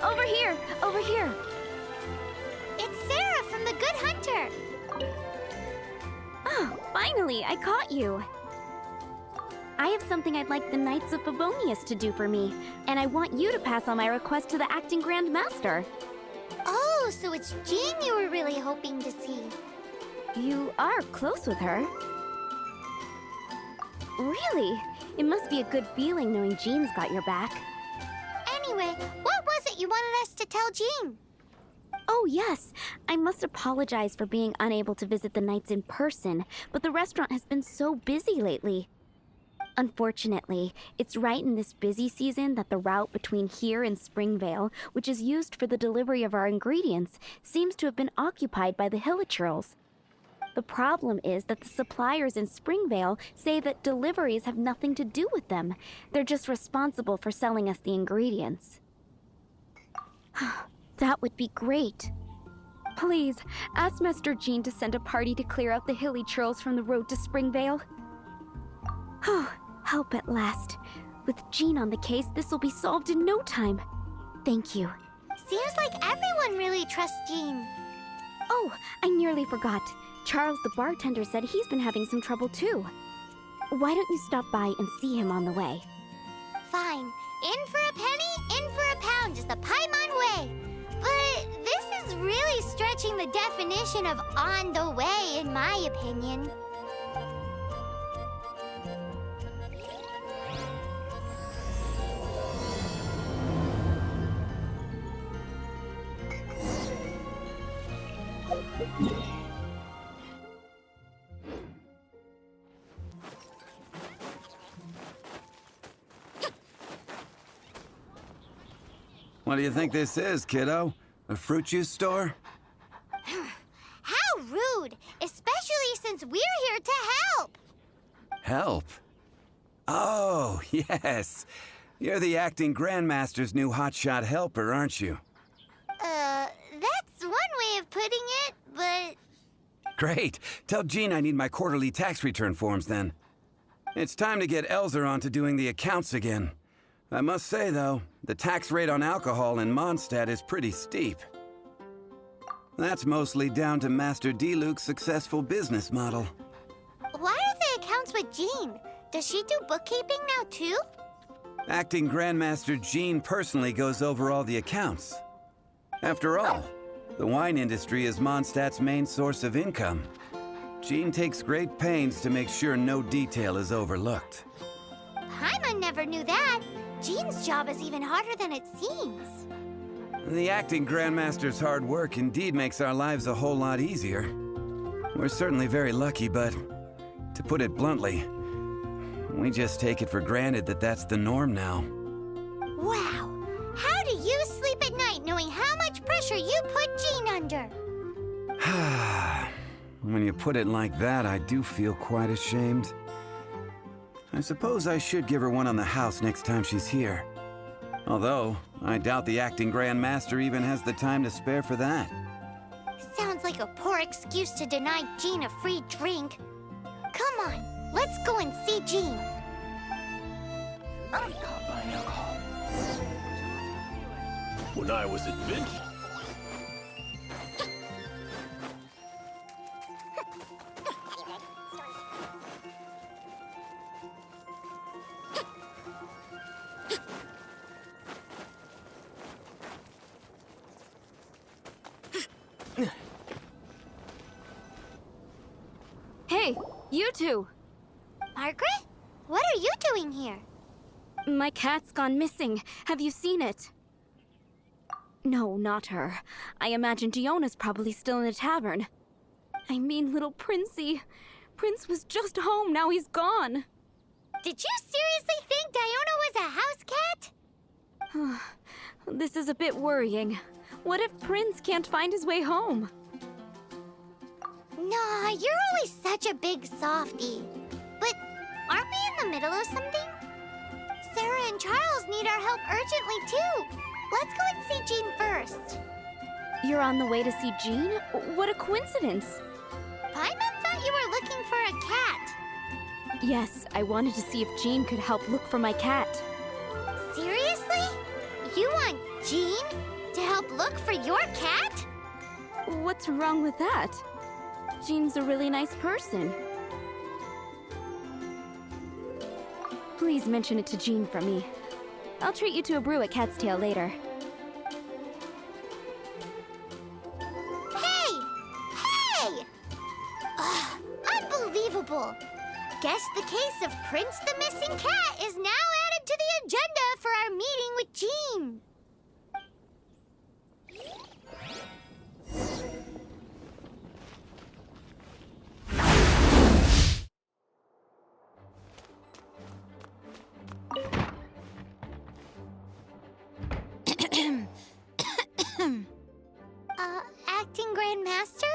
Over here! Over here! It's Sarah from the Good Hunter! Oh, finally, I caught you! I have something I'd like the Knights of Favonius to do for me, and I want you to pass on my request to the Acting Grand Master. Oh, so it's Jean you were really hoping to see. You are close with her. Really? It must be a good feeling knowing Jean's got your back. Anyway, what was it you wanted us to tell Jean? Oh, yes. I must apologize for being unable to visit the Knights in person, but the restaurant has been so busy lately. Unfortunately, it's right in this busy season that the route between here and Springvale, which is used for the delivery of our ingredients, seems to have been occupied by the Hilichurls. The problem is that the suppliers in Springvale say that deliveries have nothing to do with them. They're just responsible for selling us the ingredients. That would be great. Please, ask Master Jean to send a party to clear out the Hilichurls from the road to Springvale. Help at last. With Jean on the case, this will be solved in no time. Thank you. Seems like everyone really trusts Jean. Oh, I nearly forgot. Charles the bartender said he's been having some trouble too. Why don't you stop by and see him on the way? Fine. In for a penny, in for a pound is the Paimon way. But this is really stretching the definition of on the way, in my opinion. What do you think this is, kiddo? A fruit juice store? How rude! Especially since we're here to help! Help? Oh, yes. You're the acting grandmaster's new hotshot helper, aren't you? That's one way of putting it, but... Great. Tell Jean I need my quarterly tax return forms then. It's time to get Elzer on to doing the accounts again. I must say, though, the tax rate on alcohol in Mondstadt is pretty steep. That's mostly down to Master D-Luke's successful business model. Why are the accounts with Jean? Does she do bookkeeping now, too? Acting Grandmaster Jean personally goes over all the accounts. After all, the wine industry is Mondstadt's main source of income. Jean takes great pains to make sure no detail is overlooked. Paimon never knew that. Jean's job is even harder than it seems. The acting Grandmaster's hard work indeed makes our lives a whole lot easier. We're certainly very lucky, but to put it bluntly, we just take it for granted that that's the norm now. Wow! How do you sleep at night knowing how much pressure you put Jean under? When you put it like that, I do feel quite ashamed. I suppose I should give her one on the house next time she's here. Although, I doubt the acting Grandmaster even has the time to spare for that. Sounds like a poor excuse to deny Jean a free drink. Come on, let's go and see Jean. I'm caught buying alcohol. When I was at Genshin. Hey, you two! Margaret? What are you doing here? My cat's gone missing. Have you seen it? No, not her. I imagine Diona's probably still in the tavern. I mean, little Princey. Prince was just home, now he's gone. Did you seriously think Diona was a house cat? This is a bit worrying. What if Prince can't find his way home? Nah, you're always such a big softie. But aren't we in the middle of something? Sarah and Charles need our help urgently, too. Let's go and see Jean first. You're on the way to see Jean? What a coincidence. Paimon thought you were looking for a cat. Yes, I wanted to see if Jean could help look for my cat. Seriously? You want Jean? To help look for your cat? What's wrong with that? Jean's a really nice person. Please mention it to Jean from me. I'll treat you to a brew at Cat's Tail later. Hey! Hey! Ugh, unbelievable! Guess the case of Prince the Missing Cat is now added to the agenda for our meeting with Jean. Acting Grand Master?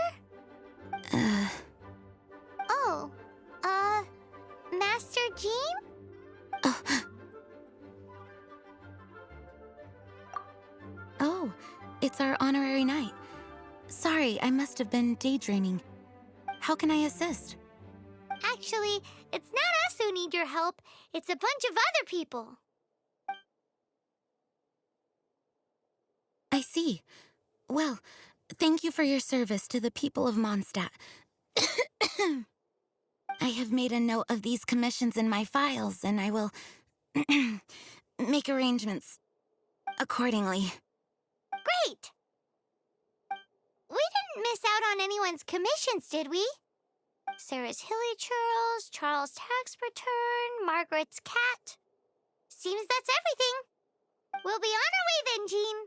Oh, Master Jean? Oh, it's our honorary knight. Sorry, I must have been daydreaming. How can I assist? Actually, it's not us who need your help. It's a bunch of other people. I see. Well, thank you for your service to the people of Mondstadt. I have made a note of these commissions in my files, and I will make arrangements accordingly. Great! We didn't miss out on anyone's commissions, did we? Sarah's Hilly Churls, Charles' tax return, Margaret's cat. Seems that's everything. We'll be on our way then, Jean.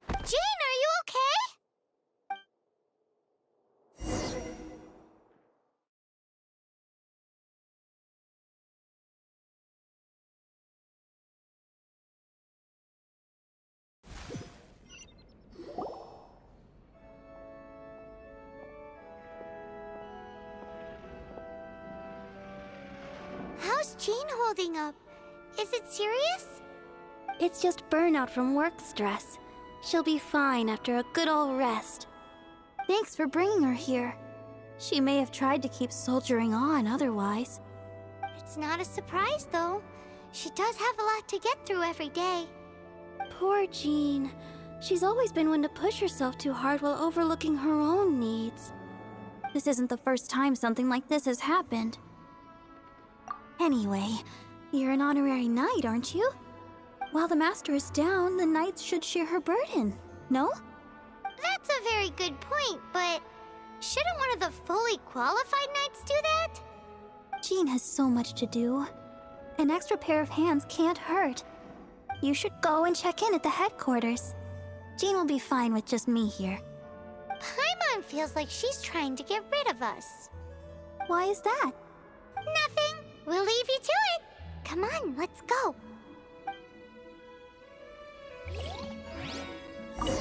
Jean, are you okay? How's Jean holding up? Is it serious? It's just burnout from work stress. She'll be fine after a good old rest. Thanks for bringing her here. She may have tried to keep soldiering on otherwise. It's not a surprise, though. She does have a lot to get through every day. Poor Jean. She's always been one to push herself too hard while overlooking her own needs. This isn't the first time something like this has happened. Anyway, you're an honorary knight, aren't you? While the master is down, the knights should share her burden, no? That's a very good point, but shouldn't one of the fully qualified knights do that? Jean has so much to do. An extra pair of hands can't hurt. You should go and check in at the headquarters. Jean will be fine with just me here. Paimon feels like she's trying to get rid of us. Why is that? Nothing. We'll leave you to it. Come on, let's go.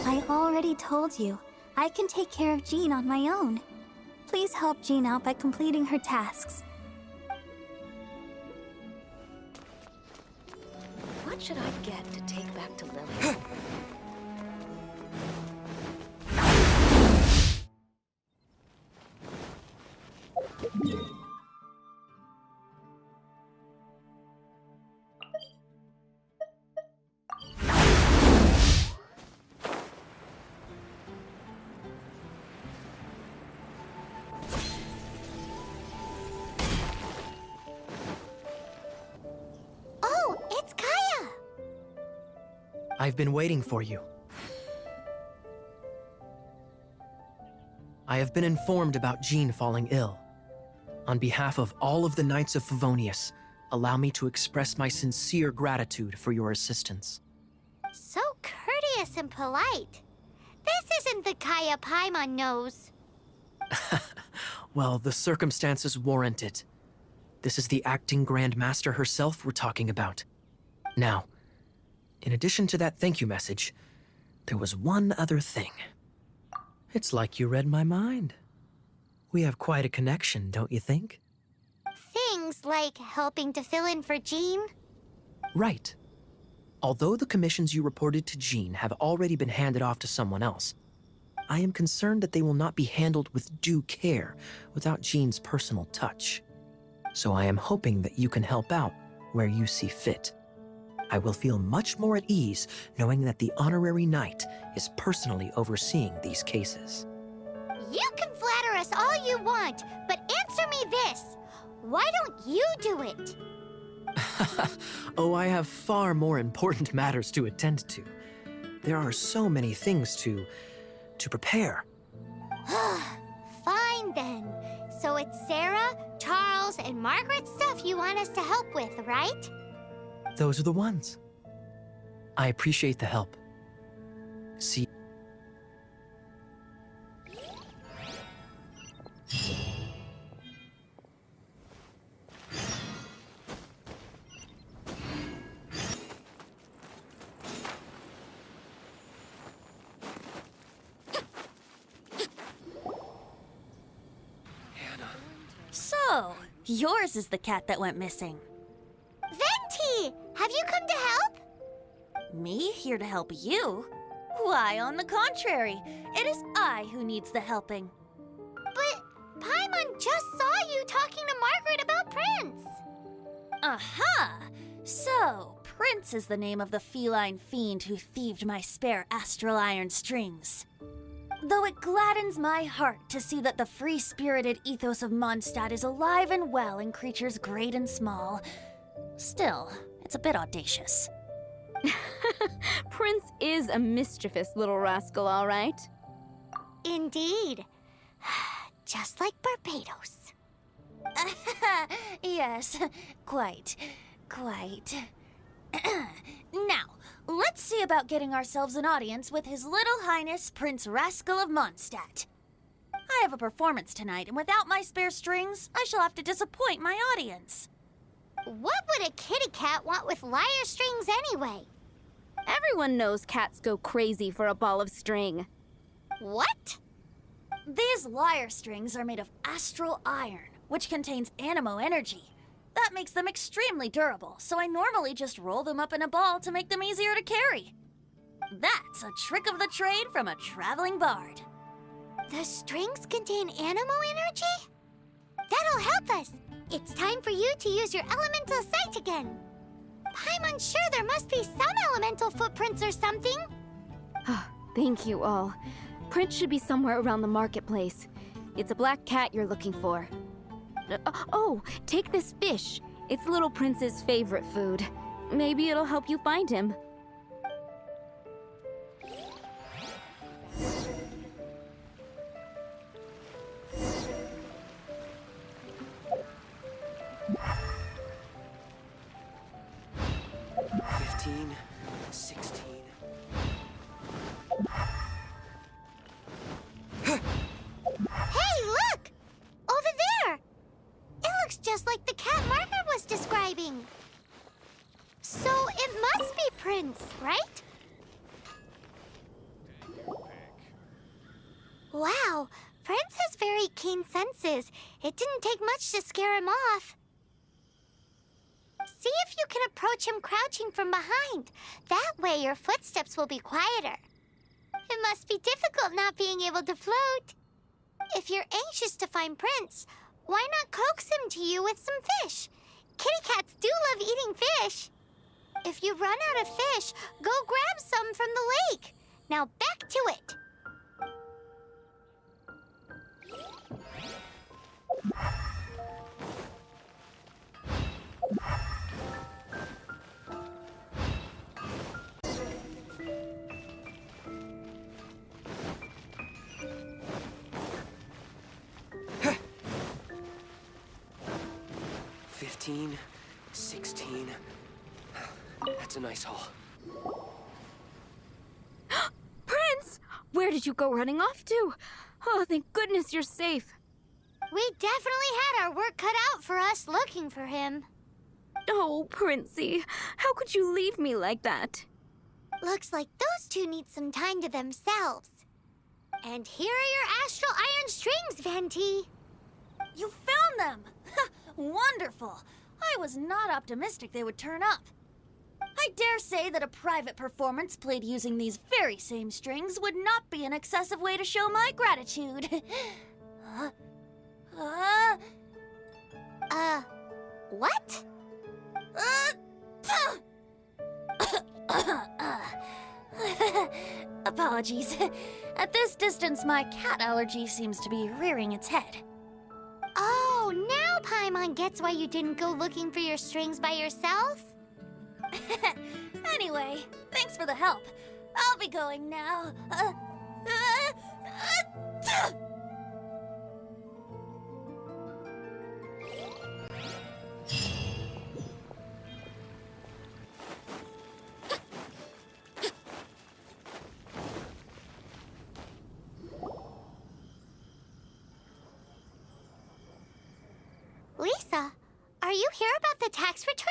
I already told you. I can take care of Jean on my own. Please help Jean out by completing her tasks. What should I get to take back to Lily? Oh, it's Kaya! I've been waiting for you. I have been informed about Jean falling ill. On behalf of all of the Knights of Favonius, allow me to express my sincere gratitude for your assistance. So courteous and polite. This isn't the Kaya Paimon knows. Well, the circumstances warrant it. This is the acting Grand Master herself we're talking about. Now, in addition to that thank you message, there was one other thing. It's like you read my mind. We have quite a connection, don't you think? Things like helping to fill in for Jean. Right. Although the commissions you reported to Jean have already been handed off to someone else, I am concerned that they will not be handled with due care without Jean's personal touch. So I am hoping that you can help out where you see fit. I will feel much more at ease knowing that the honorary knight is personally overseeing these cases. You can flatter us all you want, but answer me this. Why don't you do it? Oh, I have far more important matters to attend to. There are so many things to prepare. Fine then. So it's Sarah, Charles, and Margaret's stuff you want us to help with, right? Those are the ones. I appreciate the help. See. So, yours is the cat that went missing. Venti! Have you come to help? Me here to help you? Why, on the contrary, it is I who needs the helping. But Paimon just saw you talking to Margaret about Prince. Aha! So, Prince is the name of the feline fiend who thieved my spare astral iron strings. Though it gladdens my heart to see that the free-spirited ethos of Mondstadt is alive and well in creatures great and small, still, it's a bit audacious. Prince is a mischievous little rascal, all right. Indeed. Just like Barbados. Yes, quite. Now, let's see about getting ourselves an audience with His Little Highness Prince Rascal of Mondstadt. I have a performance tonight, and without my spare strings, I shall have to disappoint my audience. What would a kitty cat want with lyre strings anyway? Everyone knows cats go crazy for a ball of string. What? These lyre strings are made of astral iron, which contains animo energy. That makes them extremely durable, so I normally just roll them up in a ball to make them easier to carry. That's a trick of the trade from a traveling bard. The strings contain animo energy? That'll help us. It's time for you to use your elemental sight again. I'm unsure there must be some elemental footprints or something. Thank you all. Prince should be somewhere around the marketplace. It's a black cat you're looking for. Oh, take this fish. It's Little Prince's favorite food. Maybe it'll help you find him. Hey, look! Over there! It looks just like the cat Margaret was describing. So it must be Prince, right? Wow, Prince has very keen senses. It didn't take much to scare him off. See if you can approach him crouching from behind. That way your footsteps will be quieter. It must be difficult not being able to float. If you're anxious to find Prince, why not coax him to you with some fish? Kitty cats do love eating fish. If you run out of fish, go grab some from the lake. Now back to it. $15, $16. That's a nice haul. Prince! Where did you go running off to? Oh, thank goodness you're safe. We definitely had our work cut out for us looking for him. Oh, Princey, how could you leave me like that? Looks like those two need some time to themselves. And here are your astral iron strings, Venti. You found them! Wonderful! I was not optimistic they would turn up. I dare say that a private performance played using these very same strings would not be an excessive way to show my gratitude. What? Apologies. At this distance, my cat allergy seems to be rearing its head. Oh, now Paimon gets why you didn't go looking for your strings by yourself? Anyway, thanks for the help. I'll be going now. Lisa, are you here about the tax return?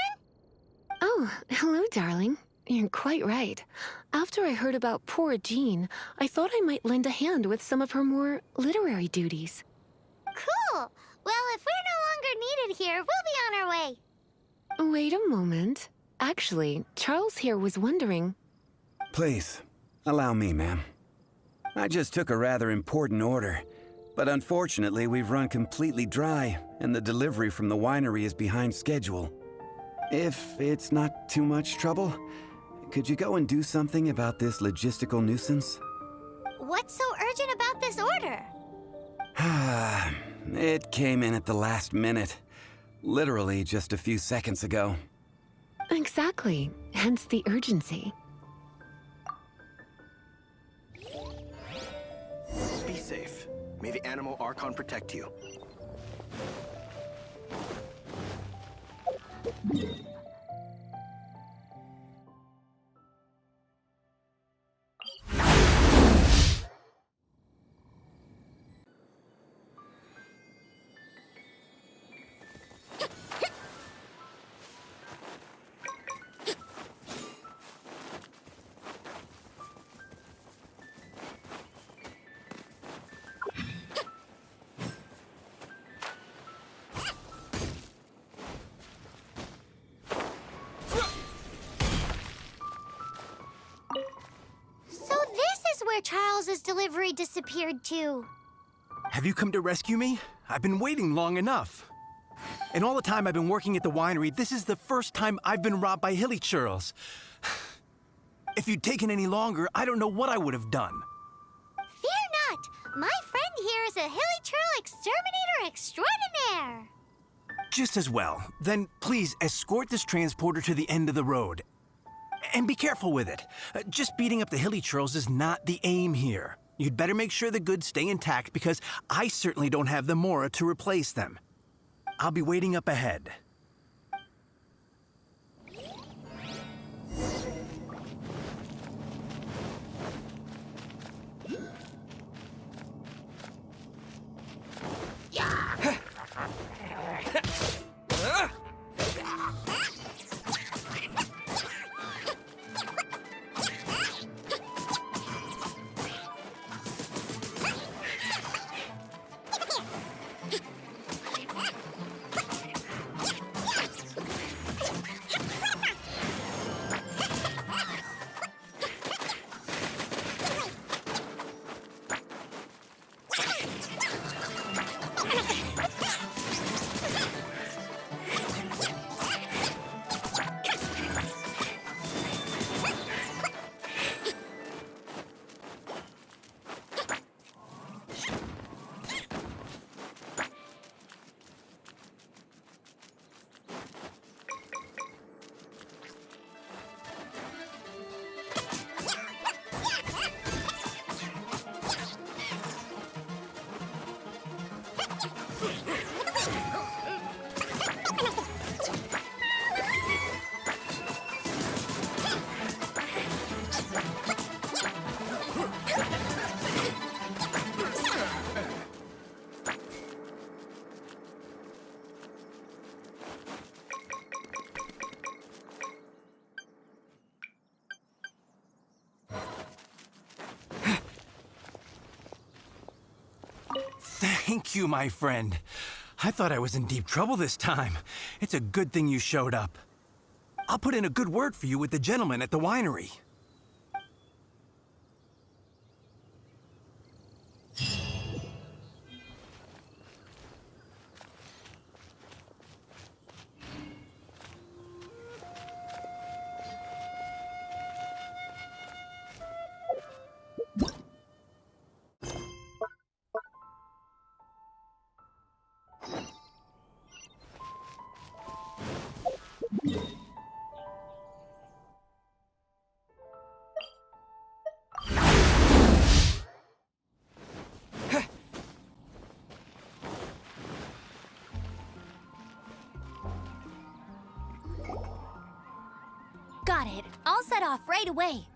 Oh, hello, darling. You're quite right. After I heard about poor Jean, I thought I might lend a hand with some of her more literary duties. Cool. Well, if we're no longer needed here, we'll be on our way. Wait a moment. Actually, Charles here was wondering... Please, allow me, ma'am. I just took a rather important order, but unfortunately we've run completely dry, and the delivery from the winery is behind schedule. If it's not too much trouble, could you go and do something about this logistical nuisance? What's so urgent about this order? It came in at the last minute. Literally just a few seconds ago. Exactly. Hence the urgency. Be safe. May the animal Archon protect you. So this is where Charles's delivery disappeared to. Have you come to rescue me? I've been waiting long enough. And all the time I've been working at the winery, this is the first time I've been robbed by hilly churls. If you'd taken any longer, I don't know what I would have done. Fear not! My friend here is a hilly churl exterminator extraordinaire! Just as well. Then please escort this transporter to the end of the road. And be careful with it. Just beating up the hilly churls is not the aim here. You'd better make sure the goods stay intact because I certainly don't have the Mora to replace them. I'll be waiting up ahead. Thank you, my friend. I thought I was in deep trouble this time. It's a good thing you showed up. I'll put in a good word for you with the gentleman at the winery. got it. I'll set off right away.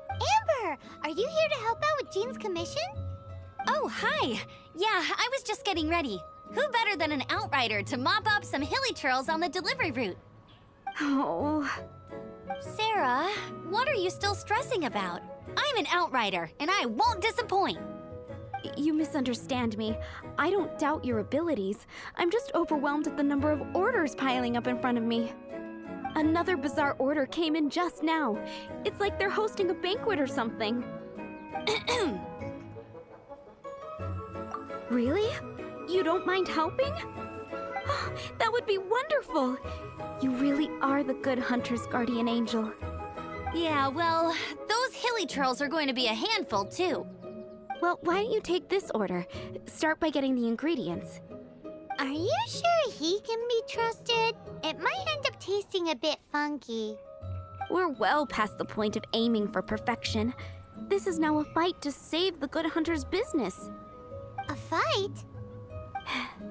Amber, are you here to help out with Jean's commission? Oh, hi. Yeah, I was just getting ready. Who better than an outrider to mop up some hilly churls on the delivery route? Oh. Sarah, what are you still stressing about? I'm an outrider, and I won't disappoint. You misunderstand me. I don't doubt your abilities. I'm just overwhelmed at the number of orders piling up in front of me. Another bizarre order came in just now. It's like they're hosting a banquet or something. Really? You don't mind helping? That would be wonderful. You really are the good hunter's guardian angel. Yeah, well, those hilly churls are going to be a handful, too. Well, why don't you take this order? Start by getting the ingredients. Are you sure he can be trusted? It might end up tasting a bit funky. We're well past the point of aiming for perfection. This is now a fight to save the good hunter's business. A fight?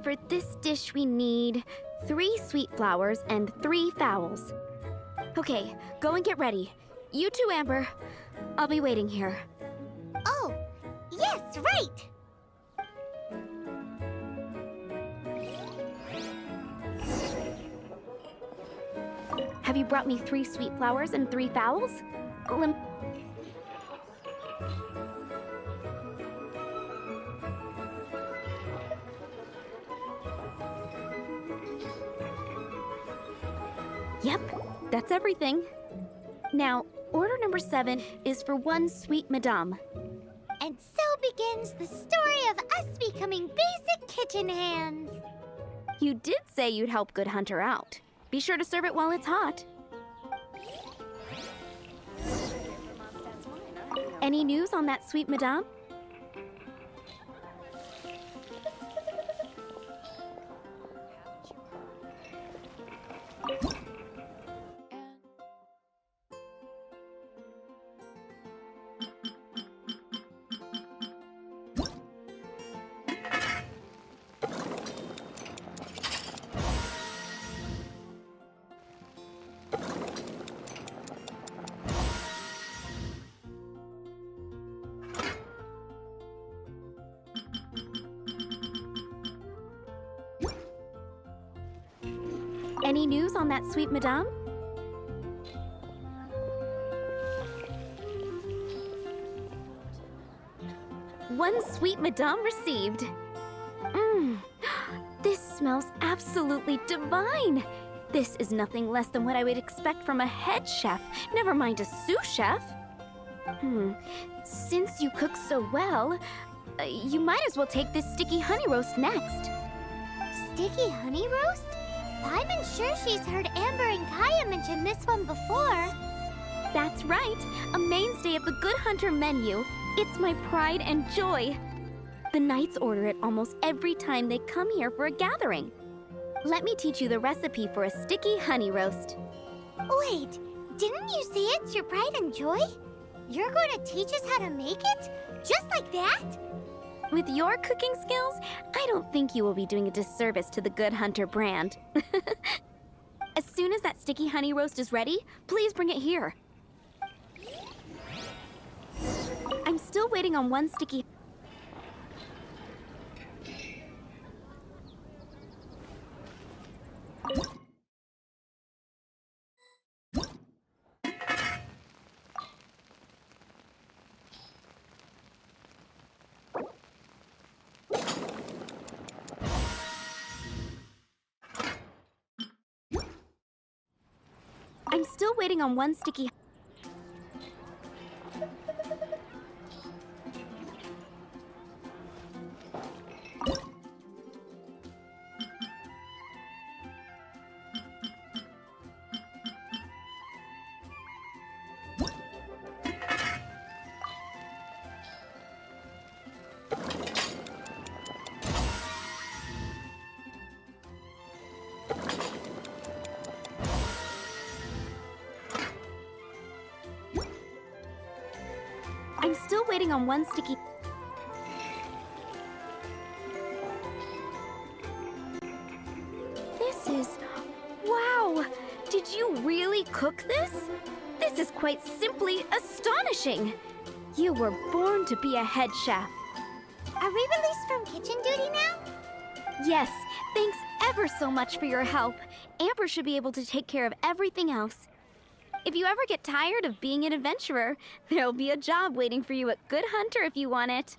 For this dish we need 3 sweet flowers and 3 fowls. Okay, go and get ready. You too, Amber. I'll be waiting here. Oh, yes, right! Have you brought me 3 sweet flowers and 3 fowls? Yep, that's everything. Now, order number 7 is for 1 sweet madame. And so begins the story of us becoming basic kitchen hands. You did say you'd help Good Hunter out. Be sure to serve it while it's hot. Any news on that sweet madame? Any news on that sweet madame? One sweet madame received. This smells absolutely divine. This is nothing less than what I would expect from a head chef, never mind a sous chef. Since you cook so well, you might as well take this sticky honey roast next. Sticky honey roast? I've been sure she's heard Amber and Kaya mention this one before. That's right, a mainstay of the Good Hunter menu. It's my pride and joy. The knights order it almost every time they come here for a gathering. Let me teach you the recipe for a sticky honey roast. Wait, didn't you say it's your pride and joy? You're going to teach us how to make it? Just like that? With your cooking skills, I don't think you will be doing a disservice to the Good Hunter brand. As soon as that sticky honey roast is ready, please bring it here. I'm still waiting on 1 sticky... I'm still waiting on 1 sticky... I'm still waiting on 1 sticky... This is... Wow! Did you really cook this? is quite simply astonishing. You were born to be a head chef. Are we released from kitchen duty now? Yes, thanks ever so much for your help. Amber should be able to take care of everything else. If you ever get tired of being an adventurer, there'll be a job waiting for you at Good Hunter if you want it.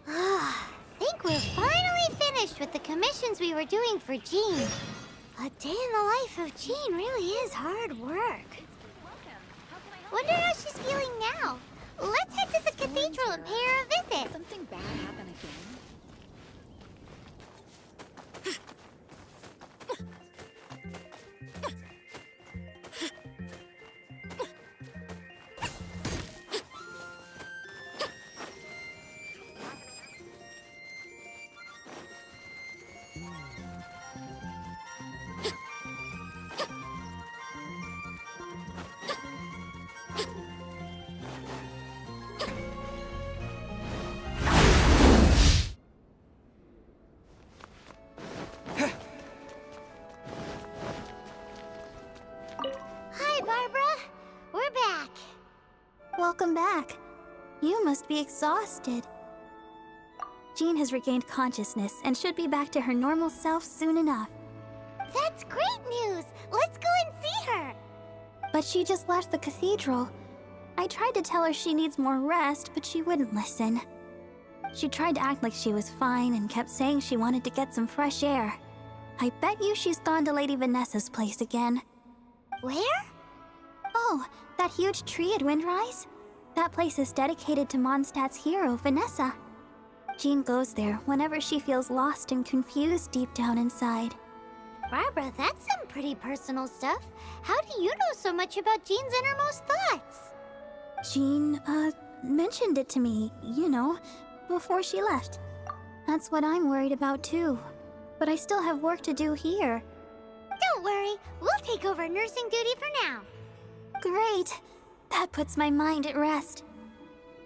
Think we're finally finished with the commissions we were doing for Jean. A day in the life of Jean really is hard work. Wonder how she's feeling now. Let's head to the cathedral and pay her a visit. Something bad happen again? Hi, Barbara. We're back. Welcome back. You must be exhausted. Jean has regained consciousness and should be back to her normal self soon enough. That's great news. Let's go and see her. But she just left the cathedral. I tried to tell her she needs more rest, but she wouldn't listen. She tried to act like she was fine and kept saying she wanted to get some fresh air. I bet you she's gone to Lady Vanessa's place again. Where? Oh, that huge tree at Windrise? That place is dedicated to Mondstadt's hero, Vanessa. Jean goes there whenever she feels lost and confused deep down inside. Barbara, that's some pretty personal stuff. How do you know so much about Jean's innermost thoughts? Jean, mentioned it to me, before she left. That's what I'm worried about too. But I still have work to do here. Don't worry, we'll take over nursing duty for now. Great! That puts my mind at rest.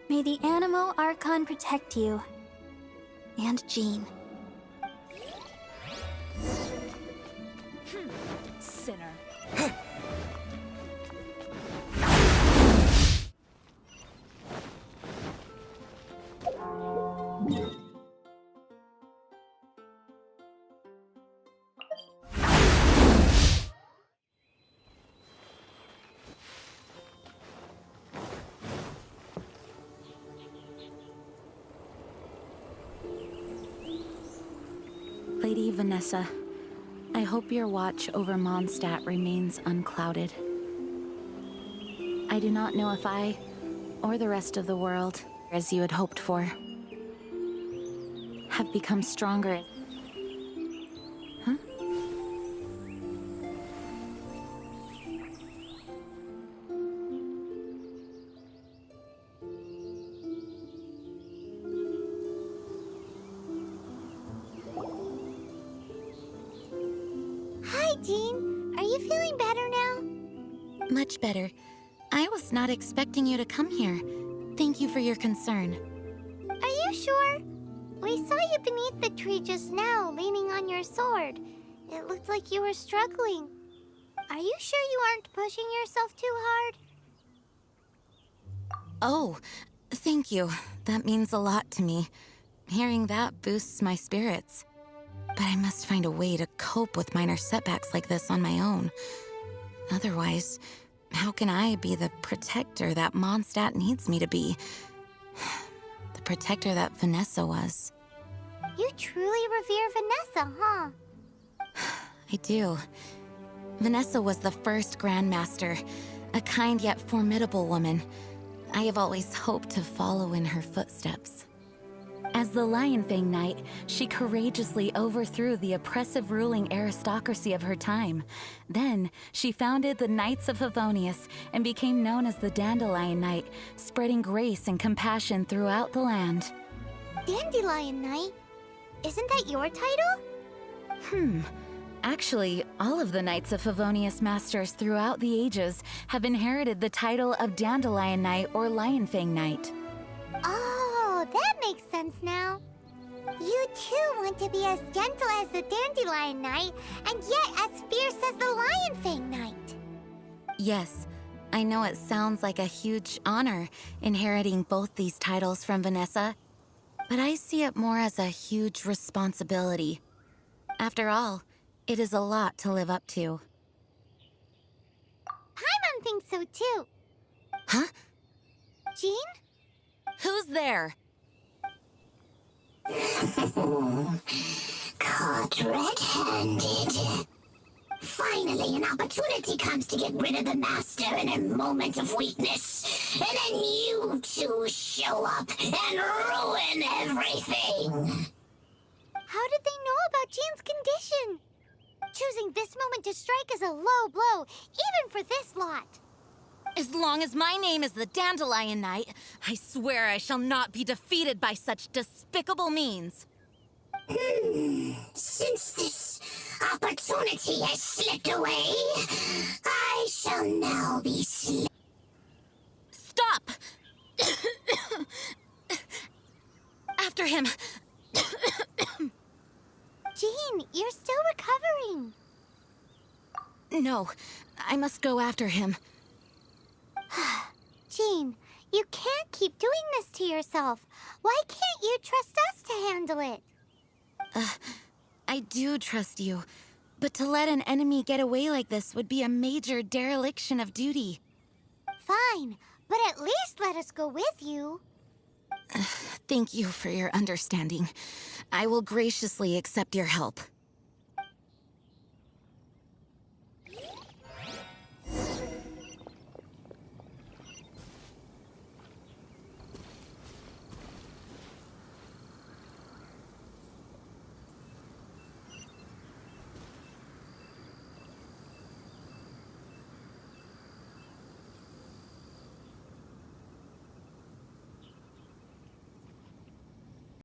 May the Animo Archon protect you. And Jean. Sinner. Lady Vanessa, I hope your watch over Mondstadt remains unclouded. I do not know if I, or the rest of the world, as you had hoped for, have become stronger. Huh? Hi, Jean. Are you feeling better now? Much better. I was not expecting you to come here. Thank you for your concern. Are you sure? We saw you beneath the tree just now, leaning on your sword. It looked like you were struggling. Are you sure you aren't pushing yourself too hard? Oh, thank you. That means a lot to me. Hearing that boosts my spirits. But I must find a way to cope with minor setbacks like this on my own. Otherwise, how can I be the protector that Mondstadt needs me to be? The protector that Vanessa was. You truly revere Vanessa, huh? I do. Vanessa was the first Grandmaster, a kind yet formidable woman. I have always hoped to follow in her footsteps. As the Lionfang Knight, she courageously overthrew the oppressive ruling aristocracy of her time. Then, she founded the Knights of Favonius and became known as the Dandelion Knight, spreading grace and compassion throughout the land. Dandelion Knight? Isn't that your title? Actually, all of the Knights of Favonius Masters throughout the ages have inherited the title of Dandelion Knight or Lionfang Knight. Oh, that makes sense now. You too want to be as gentle as the Dandelion Knight, and yet as fierce as the Lionfang Knight. Yes, I know it sounds like a huge honor, inheriting both these titles from Vanessa, but I see it more as a huge responsibility. After all, it is a lot to live up to. Paimon thinks so too. Huh? Jean? Who's there? Caught red-handed. Finally, an opportunity comes to get rid of the Master in a moment of weakness. And then you two show up and ruin everything. How did they know about Jean's condition? Choosing this moment to strike is a low blow, even for this lot. As long as my name is the Dandelion Knight, I swear I shall not be defeated by such despicable means. Since this opportunity has slipped away, I shall now be Stop! After him! Jean, you're still recovering. No, I must go after him. Jean, you can't keep doing this to yourself. Why can't you trust us to handle it? I do trust you, but to let an enemy get away like this would be a major dereliction of duty. Fine, but at least let us go with you. Thank you for your understanding. I will graciously accept your help.